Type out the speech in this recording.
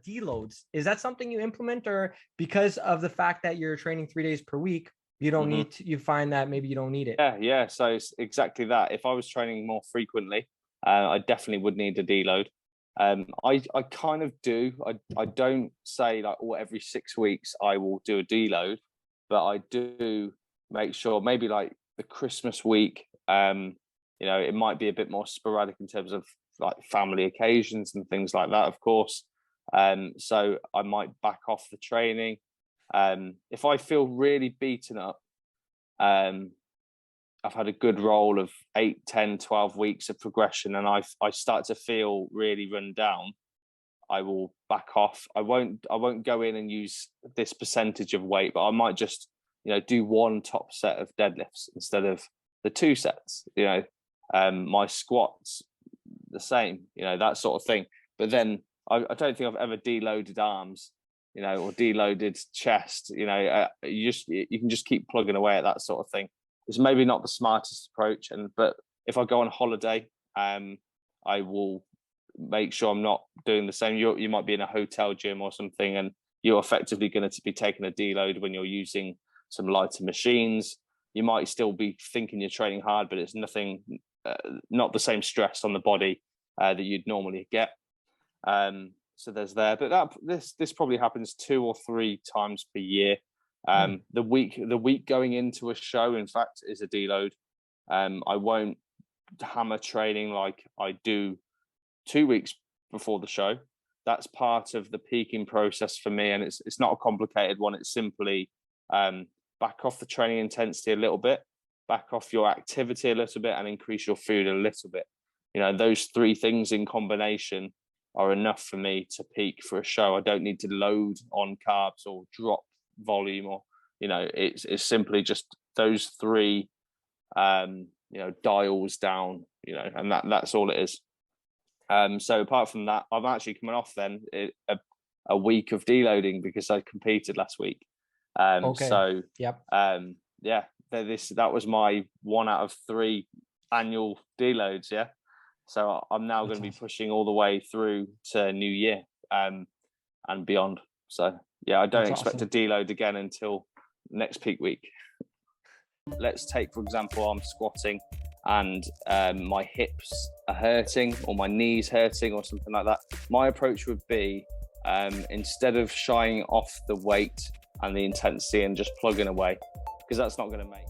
deloads. Is that something you implement, or because of the fact that you're training 3 days per week, you don't need to, you find that maybe you don't need it? Yeah. So it's exactly that. If I was training more frequently, I definitely would need a deload. I kind of do. I don't say like, oh, every 6 weeks I will do a deload, but I do make sure maybe like the Christmas week, it might be a bit more sporadic in terms of like family occasions and things like that, of course. So I might back off the training. If I feel really beaten up, I've had a good roll of 8, 10, 12 weeks of progression, and I start to feel really run down, I will back off. I won't go in and use this percentage of weight, but I might just, do one top set of deadlifts instead of the 2 sets. My squats the same, that sort of thing. But then I don't think I've ever deloaded arms, or deloaded chest. You can just keep plugging away at that sort of thing. It's maybe not the smartest approach, but if I go on holiday, I will make sure I'm not doing the same. You might be in a hotel gym or something, and you're effectively going to be taking a deload when you're using some lighter machines. You might still be thinking you're training hard, but it's nothing, not the same stress on the body that you'd normally get. So there's there, but this probably happens 2 or 3 times per year. The week going into a show, in fact, is a deload. I won't hammer training like I do 2 weeks before the show. That's part of the peaking process for me, and it's not a complicated one. It's simply back off the training intensity a little bit, back off your activity a little bit, and increase your food a little bit. Those 3 things in combination are enough for me to peak for a show. I don't need to load on carbs or drop volume, or it's simply just those 3 dials down, and that's all it is. So apart from that, I'm actually coming off then a week of deloading because I competed last week. So yep. That was my 1 out of 3 annual deloads. Yeah. So I'm now going to be pushing all the way through to New Year and beyond. So yeah, I don't expect to deload again until next peak week. Let's take, for example, I'm squatting and my hips are hurting or my knees hurting or something like that. My approach would be, instead of shying off the weight and the intensity and just plugging away, because that's not going to make